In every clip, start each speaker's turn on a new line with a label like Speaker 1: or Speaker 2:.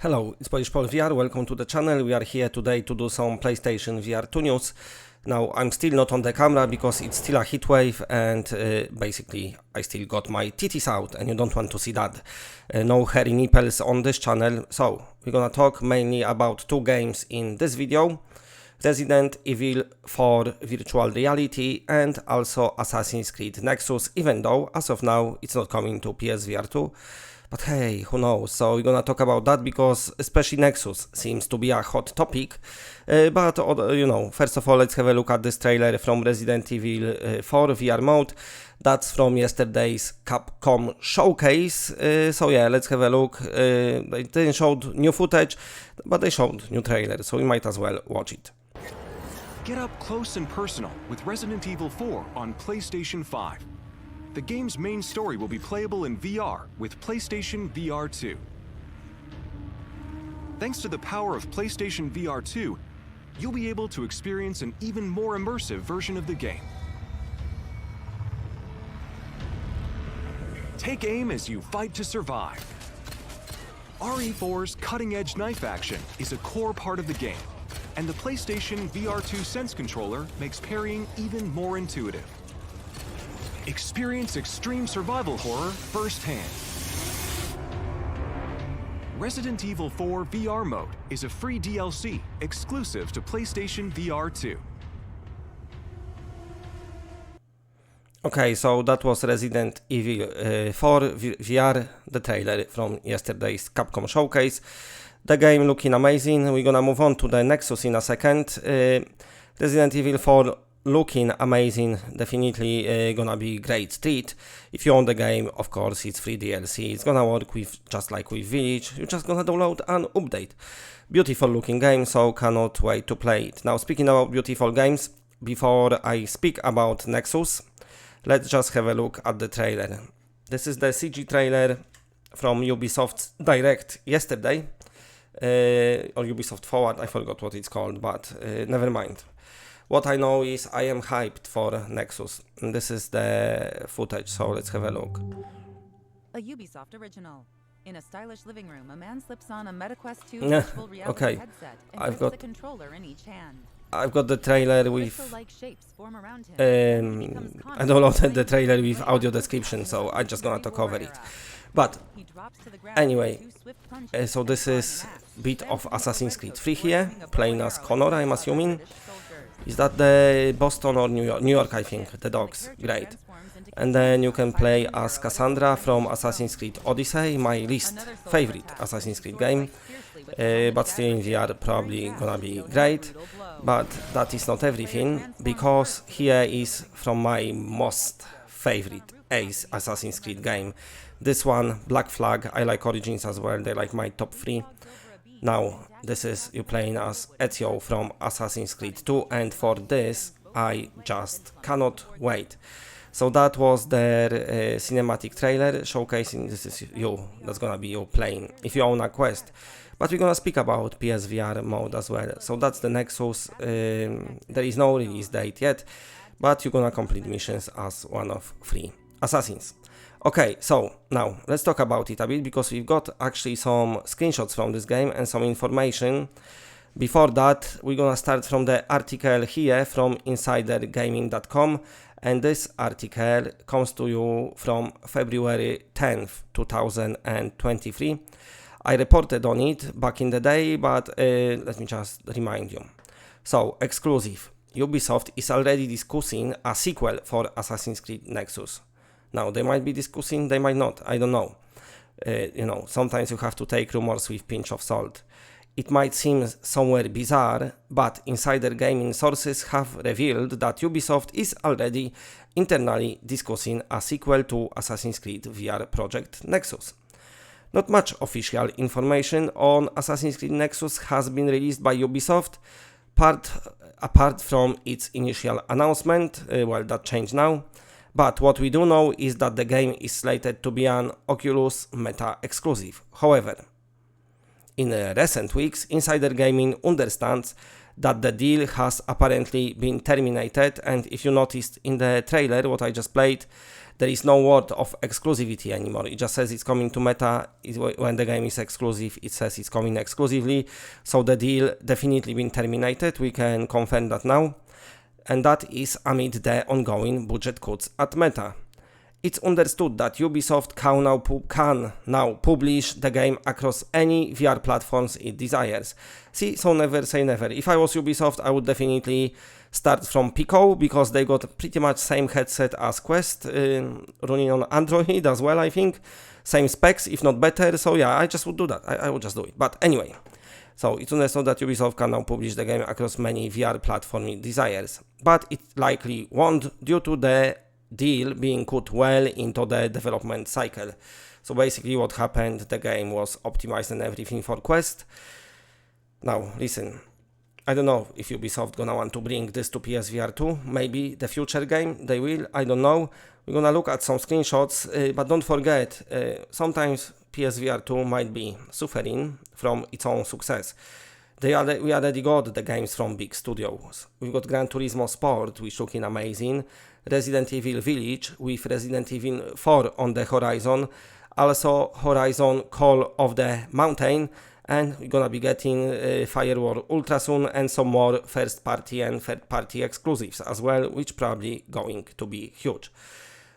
Speaker 1: Hello, it's Polish Paul VR, welcome to the channel. We are here today to do some PlayStation VR2 news. Now, I'm still not on the camera because it's still a heat wave and basically I still got my titties out and you don't want to see that. No hairy nipples on this channel. So, we're gonna talk mainly about two games in this video. Resident Evil 4 Virtual Reality and also Assassin's Creed Nexus, even though as of now it's not coming to PSVR 2. But hey, who knows? So we're gonna talk about that because especially Nexus seems to be a hot topic. First of all, let's have a look at this trailer from Resident Evil 4 VR mode. That's from yesterday's Capcom Showcase. So yeah, let's have a look. They didn't show new footage, but they showed new trailer, so we might as well watch it.
Speaker 2: Get up close and personal with Resident Evil 4 on PlayStation 5. The game's main story will be playable in VR with PlayStation VR2. Thanks to the power of PlayStation VR2, you'll be able to experience an even more immersive version of the game. Take aim as you fight to survive. RE4's cutting-edge knife action is a core part of the game, and the PlayStation VR2 Sense controller makes parrying even more intuitive. Experience extreme survival horror firsthand. Resident Evil 4 VR mode is a free DLC exclusive to PlayStation VR 2.
Speaker 1: Okay, so that was Resident Evil 4 VR, the trailer from yesterday's Capcom Showcase. The game looking amazing. We're gonna move on to the Nexus in a second. Resident Evil 4 looking amazing, definitely gonna be great treat. If you own the game, of course, it's free DLC. It's gonna work with just like with Village. You're just gonna download and update. Beautiful looking game, so cannot wait to play it. Now, speaking about beautiful games, before I speak about Nexus, let's just have a look at the trailer. This is the CG trailer from Ubisoft's Direct yesterday, or Ubisoft Forward, I forgot what it's called, but never mind. What I know is I am hyped for Nexus. And this is the footage, so let's have a look.
Speaker 3: A Ubisoft original. In a stylish living room, a man slips on a MetaQuest 2 virtual reality headset and
Speaker 1: I've
Speaker 3: grips
Speaker 1: got
Speaker 3: the controller in each hand.
Speaker 1: I've got the trailer with
Speaker 3: shapes form around him.
Speaker 1: I downloaded the trailer with audio description, so I'm just gonna talk over it. But anyway, so this is bit of Assassin's Creed 3 here, playing as Connor, I'm assuming. Is that the Boston or New York? New York, I think, the dogs, great. And then you can play as Cassandra from Assassin's Creed Odyssey, my least favorite Assassin's Creed game. But still in VR probably gonna be great. But that is not everything, because here is from my most favorite Ace Assassin's Creed game. This one, Black Flag, I like Origins as well, they're like my top 3. Now, this is you playing as Ezio from Assassin's Creed 2, and for this, I just cannot wait. So that was their cinematic trailer showcasing, this is you, that's gonna be you playing, if you own a Quest. But we're gonna speak about PSVR mode as well. So that's the Nexus, there is no release date yet, but you're gonna complete missions as one of 3 assassins. Okay, so now let's talk about it a bit, because we've got actually some screenshots from this game and some information. Before that, we're gonna start from the article here from insidergaming.com, and this article comes to you from February 10th, 2023. I reported on it back in the day, but let me just remind you. So, exclusive. Ubisoft is already discussing a sequel for Assassin's Creed Nexus. Now, they might be discussing, they might not, I don't know. Sometimes you have to take rumors with a pinch of salt. It might seem somewhere bizarre, but insider gaming sources have revealed that Ubisoft is already internally discussing a sequel to Assassin's Creed VR project Nexus. Not much official information on Assassin's Creed Nexus has been released by Ubisoft, apart from its initial announcement, that changed now. But what we do know is that the game is slated to be an Oculus Meta exclusive. However, in recent weeks, Insider Gaming understands that the deal has apparently been terminated, and if you noticed in the trailer what I just played, There is no word of exclusivity anymore. It just says it's coming to Meta. When the game is exclusive, it says it's coming exclusively. So the deal definitely been terminated. We can confirm that now. And that is amid the ongoing budget cuts at Meta. It's understood that Ubisoft can now publish the game across any VR platforms it desires. See, so never say never. If I was Ubisoft, I would definitely start from Pico, because they got pretty much same headset as Quest, running on Android as well, I think. Same specs, if not better. So yeah, I just would do that. I would just do it. But anyway, so it's understood that Ubisoft can now publish the game across many VR platform it desires. But it likely won't, due to the deal being cut well into the development cycle. So basically what happened, the game was optimized and everything for Quest. Now listen, I don't know if Ubisoft gonna want to bring this to PSVR 2, maybe the future game, they will, I don't know. We're gonna look at some screenshots, but don't forget, sometimes PSVR 2 might be suffering from its own success. We already got the games from big studios. We've got Gran Turismo Sport, which looking amazing, Resident Evil Village with Resident Evil 4 on the horizon, also Horizon Call of the Mountain, and we're gonna be getting Firewall Ultra soon, and some more first party and third party exclusives as well, which probably going to be huge.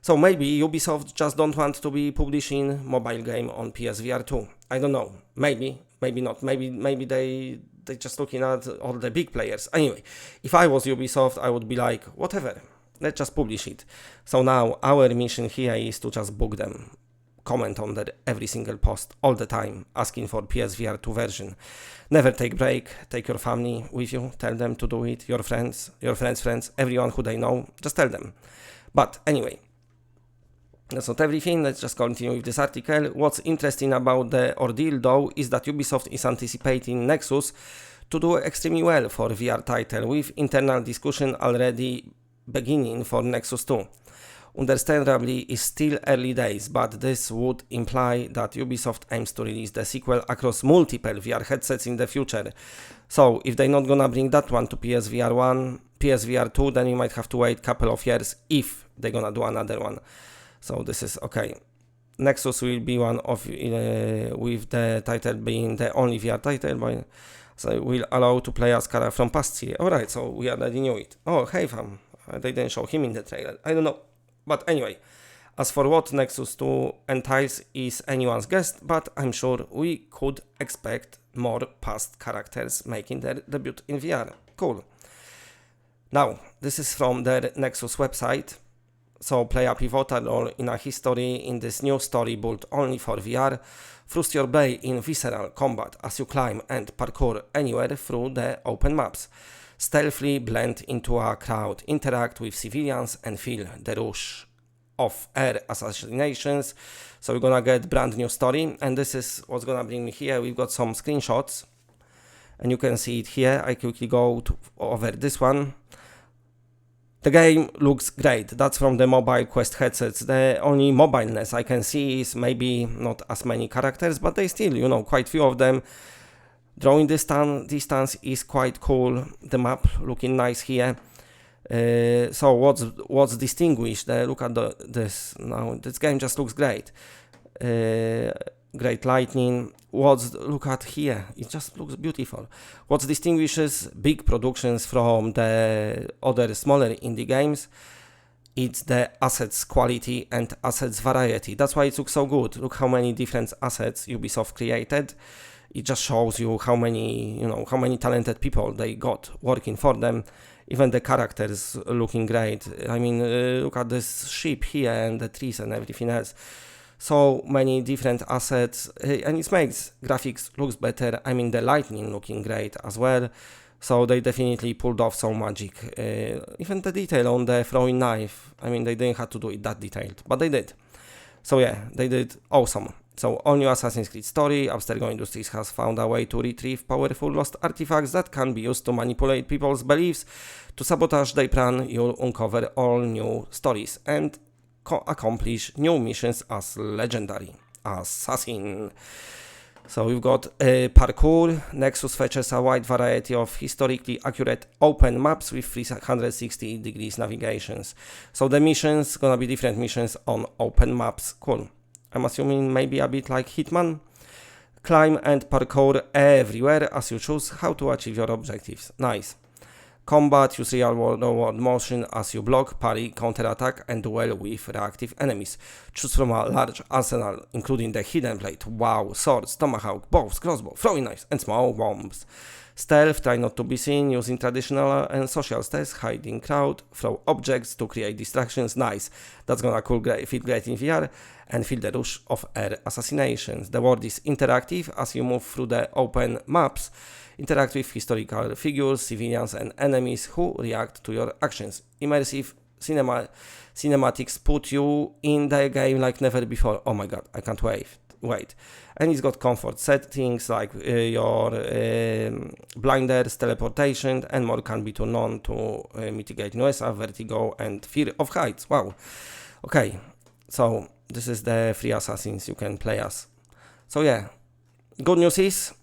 Speaker 1: So maybe Ubisoft just don't want to be publishing mobile game on PSVR 2. I don't know. Maybe not. Maybe they just looking at all the big players. Anyway, if I was Ubisoft, I would be like, whatever, let's just publish it. So now our mission here is to just book them, comment on that every single post all the time, asking for PSVR 2 version. Never take break, take your family with you, tell them to do it, your friends, everyone who they know, just tell them. But anyway, that's not everything, let's just continue with this article. What's interesting about the ordeal though is that Ubisoft is anticipating Nexus to do extremely well for VR title, with internal discussion already beginning for Nexus 2. Understandably, it's still early days, but this would imply that Ubisoft aims to release the sequel across multiple VR headsets in the future. So if they're not gonna bring that one to PSVR 1, PSVR 2, then you might have to wait a couple of years if they're gonna do another one. So this is okay. Nexus will be one of, with the title being the only VR title, but so it will allow to play as Kara from past series. Alright, so we already knew it. Oh, hey fam, they didn't show him in the trailer. I don't know. But anyway, as for what Nexus 2 entails is anyone's guess, but I'm sure we could expect more past characters making their debut in VR. Cool. Now, this is from their Nexus website. So play a pivotal role in a history in this new story built only for VR. Thrust your blade in visceral combat as you climb and parkour anywhere through the open maps. Stealthily blend into a crowd, interact with civilians and feel the rush of air assassinations. So we're gonna get brand new story, and this is what's gonna bring me here. We've got some screenshots and you can see it here. I quickly go over this one. The game looks great. That's from the mobile Quest headsets. The only mobileness I can see is maybe not as many characters, but they still, you know, quite few of them. Drawing distance is quite cool. The map looking nice here. So what's distinguished? Look at this now. This game just looks great. Great lighting. Look at here. It just looks beautiful. What distinguishes big productions from the other smaller indie games? It's the assets quality and assets variety. That's why it looks so good. Look how many different assets Ubisoft created. It just shows you how many talented people they got working for them. Even the characters looking great. I mean, look at this ship here and the trees and everything else. So many different assets, and it makes graphics looks better. I mean, the lighting looking great as well. So they definitely pulled off some magic. Even the detail on the throwing knife. I mean, they didn't have to do it that detailed, but they did. So yeah, they did awesome. So all new Assassin's Creed story, Abstergo Industries has found a way to retrieve powerful lost artifacts that can be used to manipulate people's beliefs, to sabotage their plan. You'll uncover all new stories and accomplish new missions as legendary assassin. So we've got parkour. Nexus features a wide variety of historically accurate open maps with 360 degrees navigations. So the missions gonna be different missions on open maps. Cool. I'm assuming maybe a bit like Hitman. Climb and parkour everywhere as you choose how to achieve your objectives. Nice. Combat, use real-world motion as you block, parry, counterattack, and duel with reactive enemies. Choose from a large arsenal, including the hidden blade, wow, swords, tomahawk, bows, crossbow, throwing knives, and small bombs. Stealth, try not to be seen, using traditional and social stealth, hide in crowd, throw objects to create distractions, nice. That's gonna fit great in VR, and feel the rush of air assassinations. The world is interactive as you move through the open maps. Interact with historical figures, civilians, and enemies who react to your actions. Immersive cinematics put you in the game like never before. Oh my god, I can't wait. And it's got comfort settings like your blinders, teleportation, and more can be turned on to mitigate nausea, vertigo, and fear of heights. Wow. Okay, so this is the free assassins you can play as. So yeah, good news is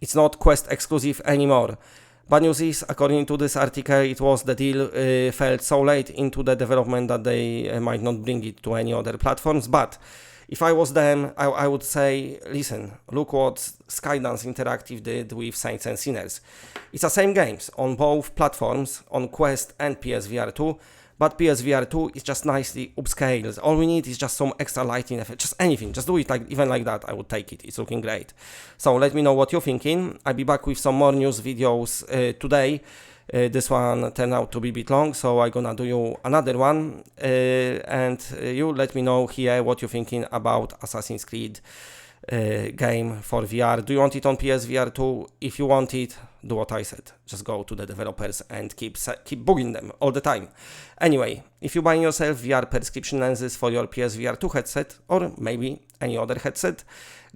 Speaker 1: it's not Quest exclusive anymore. Bad news is, according to this article, it was the deal fell so late into the development that they might not bring it to any other platforms. But if I was them, I would say, listen, look what Skydance Interactive did with Saints and Sinners. It's the same games on both platforms, on Quest and PSVR 2, but PSVR 2 is just nicely upscaled. All we need is just some extra lighting effect, just anything, just do it even like that, I would take it, it's looking great. So let me know what you're thinking. I'll be back with some more news videos today. This one turned out to be a bit long, so I'm gonna do you another one, and you let me know here what you're thinking about Assassin's Creed game for VR. Do you want it on PSVR 2? If you want it, do what I said. Just go to the developers and keep bugging them all the time. Anyway, if you're buying yourself VR prescription lenses for your PSVR 2 headset, or maybe any other headset,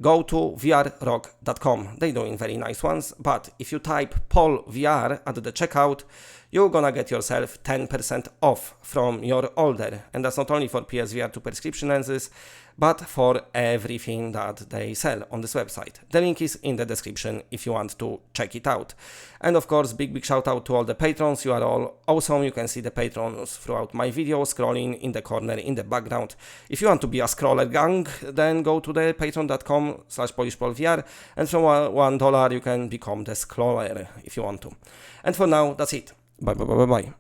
Speaker 1: go to vrrock.com. They're doing very nice ones, but if you type Paul VR at the checkout, you're gonna get yourself 10% off from your order. And that's not only for PSVR 2 prescription lenses, but for everything that they sell on this website. The link is in the description if you want to check it out. And of course, big shout out to all the patrons. You are all awesome. You can see the patrons throughout my videos scrolling in the corner in the background. If you want to be a scroller gang, then go to the patreon.com/PolishPolVR, and from $1 you can become the scroller if you want to. And for now, that's it. Bye.